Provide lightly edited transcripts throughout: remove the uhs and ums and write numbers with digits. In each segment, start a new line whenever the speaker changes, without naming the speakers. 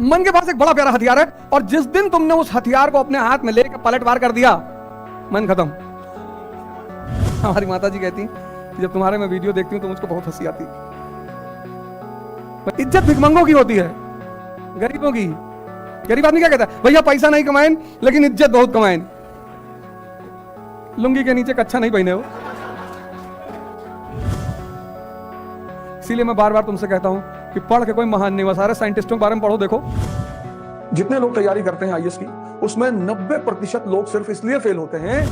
मन के पास एक बड़ा प्यारा हथियार है, और जिस दिन तुमने उस हथियार को अपने हाथ में लेकर पलटवार कर दिया, मन खत्म। हमारी माता जी कहती कि जब तुम्हारे मैं वीडियो देखती हूं तो मुझको बहुत हंसी आती है। इज्जत भिखमंगों की होती है, गरीबों की। गरीब आदमी क्या कहता है, भैया पैसा नहीं कमाएं लेकिन इज्जत बहुत कमाएं, लुंगी के नीचे कच्छा नहीं पहने हो। इसीलिए मैं बार बार तुमसे कहता हूं कि पढ़ के कोई महान नहीं हुआ। सारे साइंटिस्टों के बारे में पढ़ो, देखो जितने लोग तैयारी करते हैं आईएएस की, उसमें 90% लोग सिर्फ इसलिए फेल होते हैं,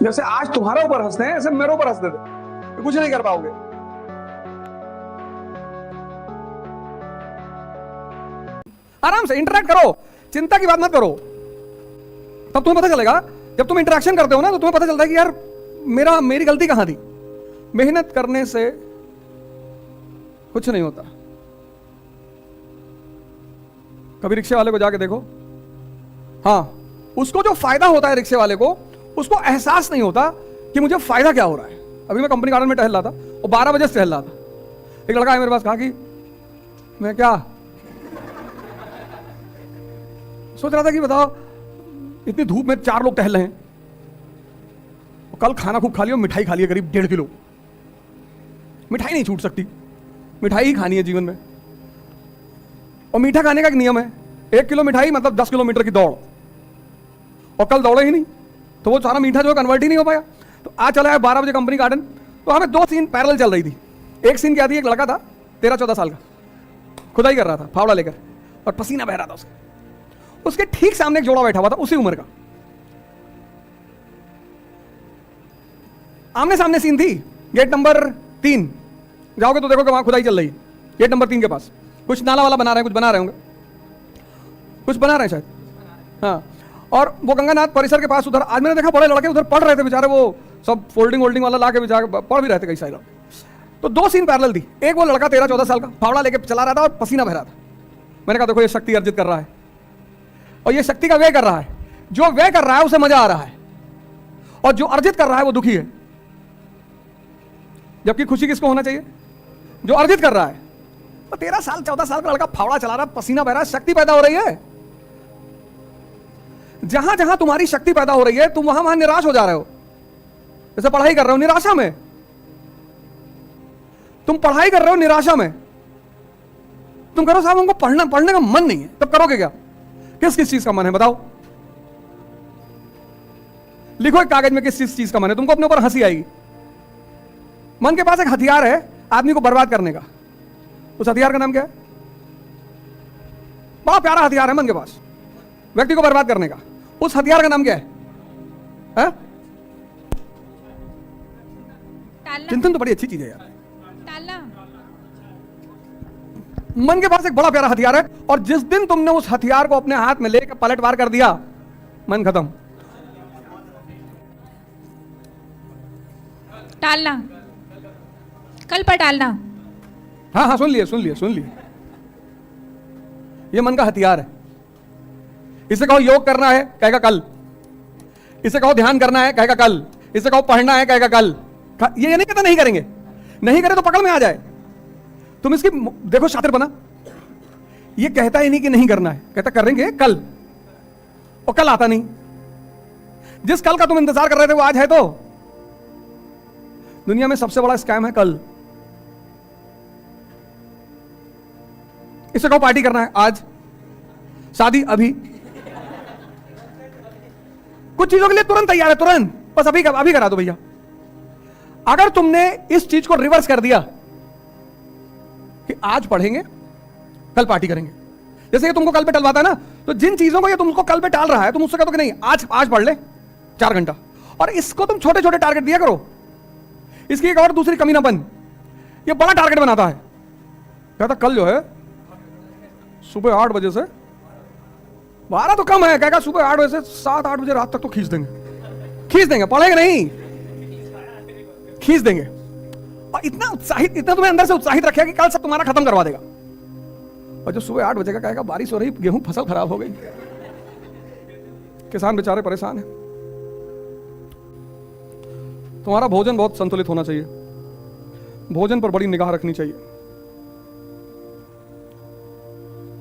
जैसे आज तुम्हारे ऊपर हंसते हैं ऐसे मेरे ऊपर हंसते थे, कुछ नहीं कर पाओगे। आराम से इंटरेक्ट करो, चिंता की बात मत करो। तब तुम्हें पता चलेगा, जब तुम इंटरेक्शन करते हो ना, तो तुम्हें पता चलता है कि यार मेरी गलती कहां थी। मेहनत करने से कुछ नहीं होता। कभी रिक्शे वाले को जाके देखो, हाँ, उसको जो फायदा होता है रिक्शे वाले को, उसको एहसास नहीं होता कि मुझे फायदा क्या हो रहा है। अभी मैं कंपनी गार्डन में टहल रहा था और 12 बजे से टहल रहा था। एक लड़का है मेरे पास, कहा कि मैं क्या सोच रहा था कि बताओ इतनी धूप में 4 लोग टहल रहे हैं, कल खाना खूब खा लिया, मिठाई खा लिया करीब 1.5 किलो। मिठाई नहीं छूट सकती, मिठाई ही खानी है जीवन में। और मीठा खाने का एक नियम है, 1 किलो मिठाई मतलब 10 किलोमीटर की दौड़। और कल दौड़े ही नहीं तो वो सारा मीठा जो कन्वर्ट ही नहीं हो पाया। तो आज चला है 12 बजे कंपनी गार्डन, तो हमें 2 सीन पैरेलल चल रही थी। एक सीन क्या थी, एक लड़का था 13-14 साल का, खुदाई कर रहा था फावड़ा लेकर, और पसीना बह रहा था उसके ठीक सामने एक जोड़ा बैठा हुआ था उसी उम्र का। आमने सामने सीन थी, गेट नंबर 3 जाओगे तो देखो कि वहां खुदाई चल रही है। गेट नंबर 3 के पास कुछ नाला वाला बना रहे हैं, कुछ बना रहे होंगे, कुछ बना रहे हैं शायद, हाँ। और वो गंगानाथ परिसर के पास उधर आज मैंने देखा बड़े लड़के उधर पढ़ रहे थे बेचारे, वो सब फोल्डिंग वोल्डिंग वाला ला के पढ़ भी रहे थे कई सारे लोग। तो 2 सीन पैरेलल थी। एक वो लड़का 13-14 साल का फावड़ा लेके चला रहा था और पसीना बह रहा था। मैंने कहा देखो ये शक्ति अर्जित कर रहा है, और ये शक्ति का व्यय कर रहा है। जो व्यय कर रहा है उसे मजा आ रहा है, और जो अर्जित कर रहा है वो दुखी है। जबकि खुशी किसको होना चाहिए, जो अर्जित कर रहा है। तो 13 साल 14 साल का लड़का फावड़ा चला रहा, पसीना बह रहा, शक्ति पैदा हो रही है। जहां जहां तुम्हारी शक्ति पैदा हो रही है, तुम वहां निराश हो जा रहे हो। जैसे पढ़ाई कर रहे हो निराशा में, तुम पढ़ाई कर रहे हो निराशा में, तुम करो साहब हमको पढ़ने का मन नहीं है, तब करोगे क्या? किस किस चीज का मन है बताओ, लिखो एक कागज में किस चीज का मन है। तुमको अपने ऊपर हंसी आएगी। मन के पास एक हथियार है आदमी को बर्बाद करने का। उस हथियार का नाम क्या है? बड़ा प्यारा हथियार है मन के पास, व्यक्ति को बर्बाद करने का। उस हथियार का नाम क्या है? चिंतन तो बड़ी अच्छी चीज है यार। मन के पास एक बड़ा प्यारा हथियार है, और जिस दिन तुमने उस हथियार को अपने हाथ में लेकर पलटवार कर दिया, मन खत्म।
टालना, कल पर टालना।
हाँ हाँ, सुन लिए। ये मन का हथियार है। इसे कहो योग करना है, कहेगा कल। इसे कहो ध्यान करना है, कहेगा कल। इसे कहो पढ़ना है, कहेगा कल। ये नहीं कहता नहीं करेंगे, नहीं करे तो पकड़ में आ जाए। तुम इसकी देखो शातिर बना, ये कहता ही नहीं कि नहीं करना है, कहता करेंगे कल, और कल आता नहीं। जिस कल का तुम इंतजार कर रहे थे वो आज है। तो दुनिया में सबसे बड़ा स्कैम है कल। इसे कहो पार्टी करना है आज, शादी अभी। कुछ चीजों के लिए तुरंत तैयार है, तुरंत, बस अभी करा दो भैया। अगर तुमने इस चीज को रिवर्स कर दिया कि आज पढ़ेंगे कल पार्टी करेंगे, जैसे ये तुमको कल पे टलवाता है ना, तो जिन चीजों को ये तुमको कल पे टाल रहा है, तुम उससे कहते हो कि नहीं आज पढ़ ले 4 घंटा, और इसको तुम छोटे छोटे टारगेट दिया करो। इसकी एक और दूसरी कमी ना बन, ये बड़ा टारगेट बनाता है। कहता कल जो है सुबह 8 बजे से 12 तो कम है, कहेगा सुबह 8 बजे से 7-8 बजे रात तक तो खींच देंगे, पढ़ेंगे नहीं, खींच देंगे। और इतना तुम्हें अंदर से उत्साहित रखेगा कि कल सब तुम्हारा खत्म करवा देगा। और जो सुबह 8 बजे का कहेगा बारिश हो रही, गेहूं फसल खराब हो गई, किसान बेचारे परेशान हैं। तुम्हारा भोजन बहुत संतुलित होना चाहिए, भोजन पर बड़ी निगाह रखनी चाहिए,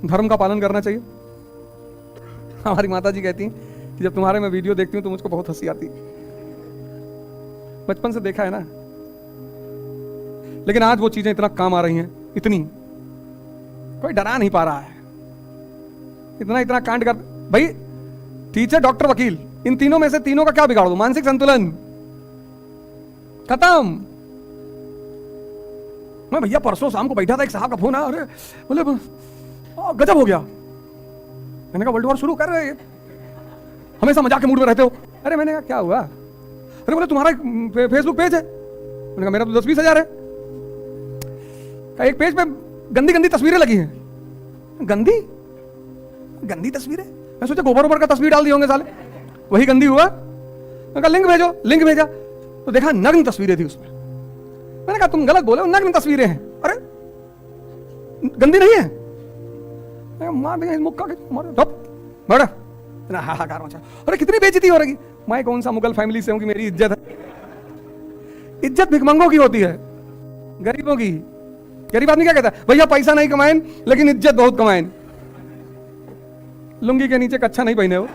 धर्म का पालन करना चाहिए। हमारी माता जी कहती कि जब तुम्हारे मैं वीडियो देखती हूँ तो मुझको बहुत हंसी आती। बचपन से देखा है ना, लेकिन आज वो चीजें इतना काम आ रही हैं, इतनी कोई डरा नहीं पा रहा है। इतना इतना कांड कर भाई, टीचर डॉक्टर वकील, इन तीनों में से तीनों का क्या बिगाड़ दो? मानसिक संतुलन खत्म। मैं भैया परसों शाम को बैठा था, एक साहब का फोन आया, अरे बोले गजब हो गया। मैंने कहा वर्ल्ड वॉर शुरू कर रहे हैं, हमेशा मजाक के मूड में रहते हो। अरे मैंने कहा क्या हुआ? अरे बोले तुम्हारा फेसबुक पेज है। मैंने कहा मेरा तो 10-20 हजार है। एक पेज पे गंदी गंदी तस्वीरें लगी हैं। गंदी गंदी तस्वीरें? मैं सोचा गोबर ओबर का तस्वीर डाल दिए होंगे साले, वही गंदी हुआ। मैंने कहा लिंक भेजो, लिंक भेजा तो देखा नग्न तस्वीरें थी उसमें। मैंने कहा तुम गलत बोले, नग्न तस्वीरें हैं। अरे गंदी नहीं है? मार देंगे मुक्का के, मारे हाहाकार मचा। अरे कितनी बेइज्जती हो रही। मैं कौन सा मुगल फैमिली से हूं कि मेरी इज्जत है? इज्जत भिखमंगों की होती है, गरीबों की। गरीब आदमी क्या कहता है? भैया पैसा नहीं कमाएं लेकिन इज्जत बहुत कमाएं। लुंगी के नीचे कच्छा नहीं पहने हो।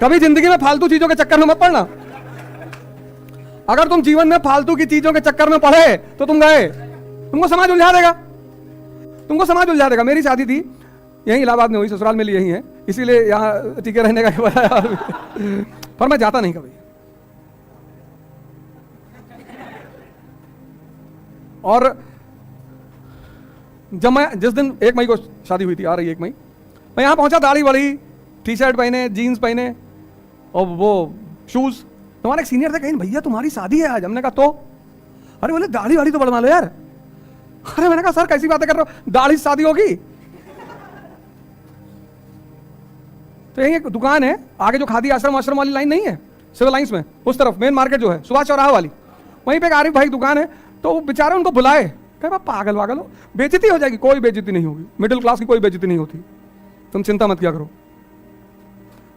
कभी जिंदगी में फालतू चीजों के चक्कर में मत पड़ना। अगर तुम जीवन में फालतू की चीजों के चक्कर में पड़े तो तुम गए, तुमको समाज उलझा देगा, तुमको समाज उलझा देगा। मेरी शादी थी यहीं इलाहाबाद में हुई, ससुराल में यही है, इसीलिए यहां टिके रहने का बताया। पर मैं जाता नहीं कभी। और जब मैं जिस दिन 1 मई को शादी हुई थी, आ रही 1 मई, मैं यहां पहुंचा, दाढ़ी बड़ी, टी शर्ट पहने, जीन्स पहने और वो शूज। तुम्हारे एक सीनियर थे, कहीं भैया तुम्हारी शादी है आज। हमने कहा तो? अरे बोले दाढ़ी वाड़ी तो बढ़वा लो यार। अरे मैंने कहा सर कैसी बातें कर रहे हो, दाढ़ी से शादी होगी? तो यही एक दुकान है आगे, जो खादी आश्रम आश्रम वाली लाइन नहीं है, सिविल लाइंस में उस तरफ मेन मार्केट जो है सुभाष चौराहा वाली, वहीं पे एक आरिफ भाई दुकान है। तो वो बेचारे उनको बुलाए, कहे पागल वागल हो, बेइज्जती हो जाएगी। कोई बेइज्जती नहीं होगी, मिडिल क्लास की कोई बेइज्जती नहीं होती, तुम चिंता मत किया करो।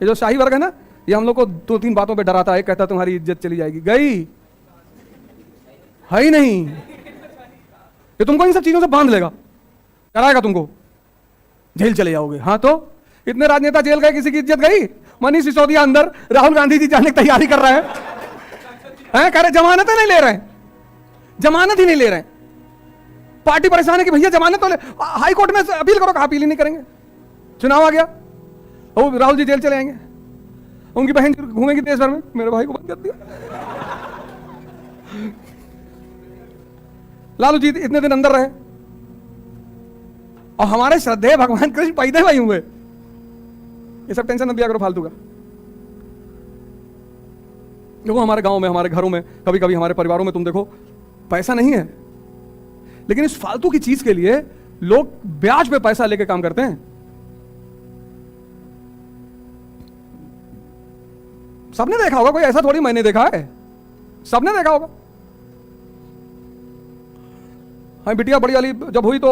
ये जो शाही वर्ग है ना, ये हम लोग को 2-3 बातों पे डराता है। कहता तुम्हारी इज्जत चली जाएगी, गई है ही नहीं। ये तुमको इन सब चीजों से बांध लेगा, डराएगा तुमको, जेल चले जाओगे। हाँ तो इतने राजनेता जेल गए, किसी की इज्जत गई? मनीष सिसोदिया अंदर, राहुल गांधी जी जाने की तैयारी कर रहे हैं, कह रहे जमानत नहीं ले रहे हैं, जमानत ही नहीं ले रहे हैं। पार्टी परेशान है कि भैया जमानत तो ले, हाई कोर्ट में अपील करो। कहा अपील ही नहीं करेंगे, चुनाव आ गया, और राहुल जी जेल चले आएंगे, उनकी बहन घूमेगी देश भर में, मेरे भाई को बंद कर दिया। लालू जी इतने दिन अंदर रहे, और हमारे श्रद्धेय भगवान कृष्ण पैदे भाई हुए। ये सब टेंशन मत दिया करो फालतू का। देखो हमारे गांव में, हमारे घरों में, कभी कभी हमारे परिवारों में तुम देखो पैसा नहीं है, लेकिन इस फालतू की चीज के लिए लोग ब्याज पे पैसा लेके काम करते हैं। सबने देखा होगा, कोई ऐसा थोड़ी मैंने देखा है, सबने देखा होगा। हाँ बिटिया बड़ी वाली जब हुई तो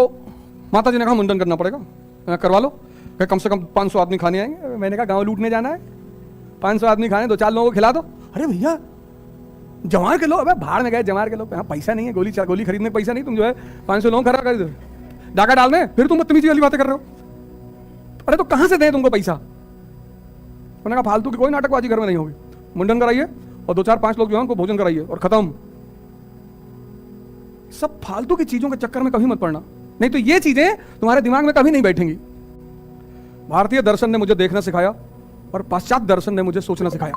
माता जी ने कहा मुंडन करना पड़ेगा, करवा लो, कम से कम 500 आदमी खाने आएंगे। मैंने कहा गांव लूटने जाना है, 500 आदमी खाने, 2-4 लोगों को खिला दो। अरे भैया जमार के लो, अबे भाड़ में गए जमार के लो, हाँ पैसा नहीं है, गोली खरीदने का पैसा नहीं, तुम जो है 500 लोग खड़ा कर दो, डाका डालने, फिर तुम बदतमीजी वाली बातें कर रहे हो। अरे तो कहां से दें तुमको पैसा? मैंने कहा फालतू की कोई नाटकबाजी घर में नहीं होगी, मुंडन कराइए और 2-4-5 लोग जो है उनको भोजन कराइए और खत्म। सब फालतू की चीजों के चक्कर में कभी मत पड़ना, नहीं तो ये चीजें तुम्हारे दिमाग में कभी नहीं बैठेंगी। भारतीय दर्शन ने मुझे देखना सिखाया और पाश्चात्य दर्शन ने मुझे सोचना सिखाया।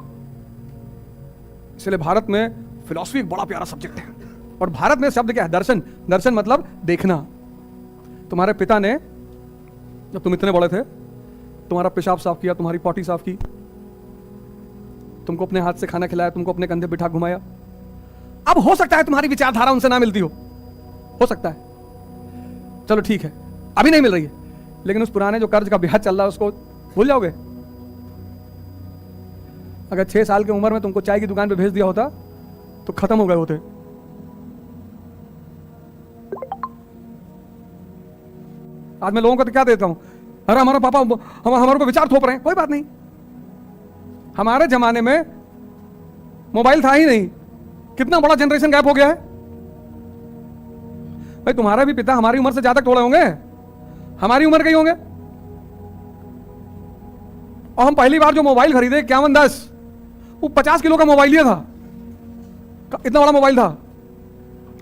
इसलिए भारत में फिलॉसफी एक बड़ा प्यारा सब्जेक्ट है। और भारत में शब्द क्या है? दर्शन। दर्शन मतलब देखना। तुम्हारे पिता ने जब तुम इतने बड़े थे, तुम्हारा पेशाब साफ किया, तुम्हारी पॉटी साफ की, तुमको अपने हाथ से खाना खिलाया, तुमको अपने कंधे बिठा घुमाया। अब हो सकता है तुम्हारी विचारधारा उनसे ना मिलती हो सकता है, चलो ठीक है, अभी नहीं मिल रही है, लेकिन उस पुराने जो कर्ज का ब्याज चल रहा है उसको भूल जाओगे? अगर 6 साल की उम्र में तुमको चाय की दुकान पे भेज दिया होता तो खत्म हो गए होते। आज मैं लोगों को तो क्या देता हूं, अरे हमारा पापा हमारे ऊपर विचार थोप रहे हैं। कोई बात नहीं, हमारे जमाने में मोबाइल था ही नहीं, कितना बड़ा जनरेशन गैप हो गया है। भाई तुम्हारा भी पिता हमारी उम्र से ज्यादा थोड़े होंगे, हमारी उम्र के ही होंगे। और हम पहली बार जो मोबाइल खरीदे 5110, वो 50 किलो का मोबाइल लिया था, इतना बड़ा मोबाइल था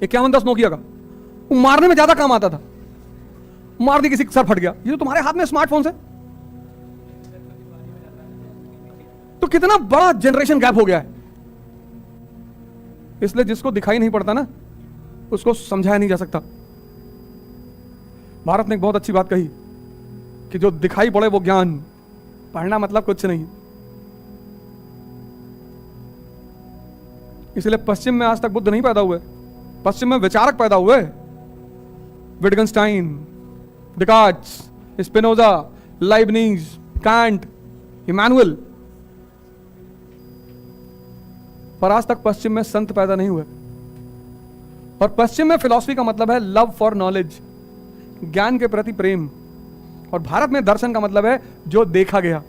5110 नोकिया का। वो मारने में ज्यादा काम आता था, मार दी किसी का सर फट गया। ये तो तुम्हारे हाथ में स्मार्टफोन है, तो कितना बड़ा जनरेशन गैप हो गया है। इसलिए जिसको दिखाई नहीं पड़ता ना, उसको समझाया नहीं जा सकता। भारत ने एक बहुत अच्छी बात कही कि जो दिखाई पड़े वो ज्ञान, पढ़ना मतलब कुछ नहीं। इसलिए पश्चिम में आज तक बुद्ध नहीं पैदा हुए, पश्चिम में विचारक पैदा हुए। विटगेंस्टाइन, डिकार्ट्स, स्पिनोजा, लाइबनीज, कांट, इमैनुअल। पर आज तक पश्चिम में संत पैदा नहीं हुए। और पश्चिम में फिलॉसफी का मतलब है लव फॉर नॉलेज, ज्ञान के प्रति प्रेम। और भारत में दर्शन का मतलब है जो देखा गया।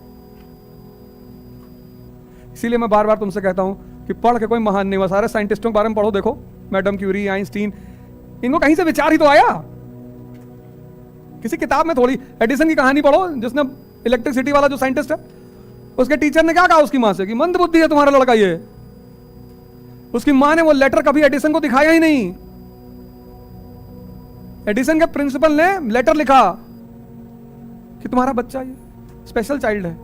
इसीलिए मैं बार बार तुमसे कहता हूं कि पढ़ के कोई महान नहीं हुआ। सारे साइंटिस्टों के बारे में पढ़ो, देखो मैडम क्यूरी, आइंस्टीन, इनको कहीं से विचार ही तो आया। किसी किताब में थोड़ी। एडिसन की कहानी पढ़ो, जिसने इलेक्ट्रिसिटी वाला जो साइंटिस्ट है, उसके टीचर ने क्या कहा उसकी मां से कि मंद बुद्धि है तुम्हारा लड़का ये। उसकी मां ने वो लेटर कभी एडिसन को दिखाया ही नहीं। एडिसन के प्रिंसिपल ने लेटर लिखा कि तुम्हारा बच्चा ये स्पेशल चाइल्ड है,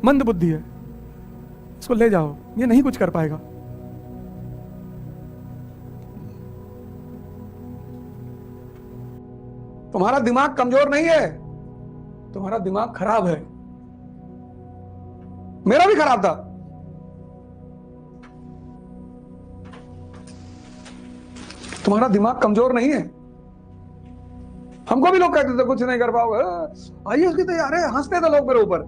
मंद बुद्धि है, इसको ले जाओ, ये नहीं कुछ कर पाएगा। तुम्हारा दिमाग कमजोर नहीं है, तुम्हारा दिमाग खराब है। मेरा भी खराब था। तुम्हारा दिमाग कमजोर नहीं है। हमको भी लोग कहते थे कुछ नहीं कर पाओगे, आईएएस की तैयारी है, हंसते थे लोग मेरे ऊपर।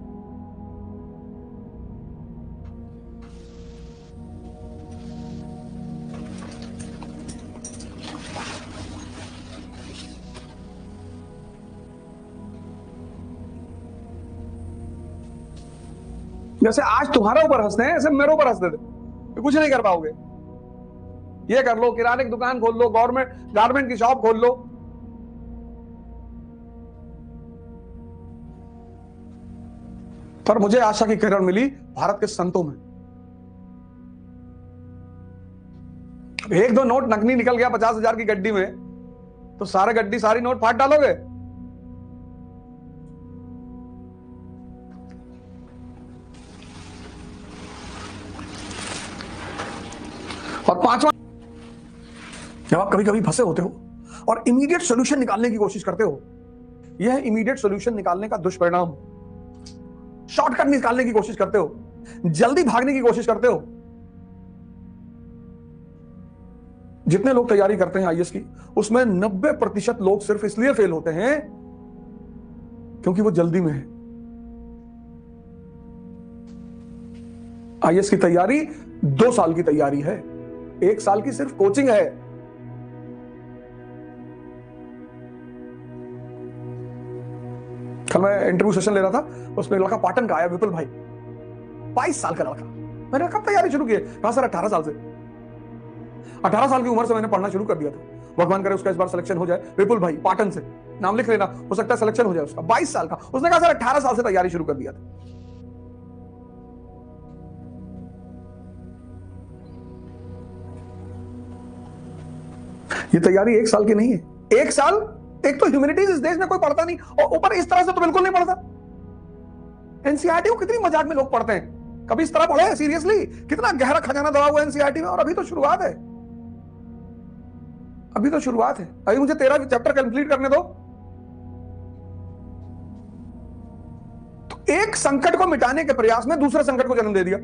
जैसे आज तुम्हारे ऊपर हंसते हैं, ऐसे मेरे ऊपर हंसते थे कि कुछ नहीं कर पाओगे। ये कर लो, किराने की दुकान खोल लो, गारमेंट की शॉप खोल लो। पर मुझे आशा की किरण मिली भारत के संतों में। एक दो नोट नकली निकल गया 50,000 की गड्डी में, तो सारे गड्डी सारी नोट फाड़ डालोगे? और पांचवा, जब आप कभी कभी फंसे होते हो और इमीडिएट सॉल्यूशन निकालने की कोशिश करते हो, यह इमीडिएट सॉल्यूशन निकालने का दुष्परिणाम। शॉर्टकट निकालने की कोशिश करते हो, जल्दी भागने की कोशिश करते हो। जितने लोग तैयारी करते हैं आईएएस की, उसमें 90% लोग सिर्फ इसलिए फेल होते हैं क्योंकि वो जल्दी में है। आईएएस की तैयारी 2 साल की तैयारी है, 1 साल की सिर्फ कोचिंग है। कल मैं इंटरव्यू सेशन ले रहा था, उसमें लड़का पाटन का आया, विपुल भाई, 22 साल का लड़का। मैंने कब तैयारी शुरू की? कहा सर 18 साल से। 18 साल की उम्र से मैंने पढ़ना शुरू कर दिया था। भगवान करे उसका इस बार सिलेक्शन हो जाए। विपुल भाई पाटन से, नाम लिख लेना, हो सकता है सिलेक्शन हो जाए उसका। 22 साल का। उसने कहा सर 18 साल से तैयारी शुरू कर दिया था। ये तैयारी 1 साल की नहीं है। 1 साल, एक तो ह्यूमैनिटीज इस देश में कोई पढ़ता नहीं, और ऊपर इस तरह से तो बिल्कुल नहीं पढ़ता। एनसीईआरटी को कितनी मजाक में लोग पढ़ते हैं, कभी इस तरह पढ़े सीरियसली? कितना गहरा खजाना दबा हुआ है एनसीईआरटी में। और अभी तो शुरुआत है, अभी तो शुरुआत है। अभी मुझे 13 चैप्टर कंप्लीट करने दो। तो एक संकट को मिटाने के प्रयास में दूसरे संकट को जन्म दे दिया।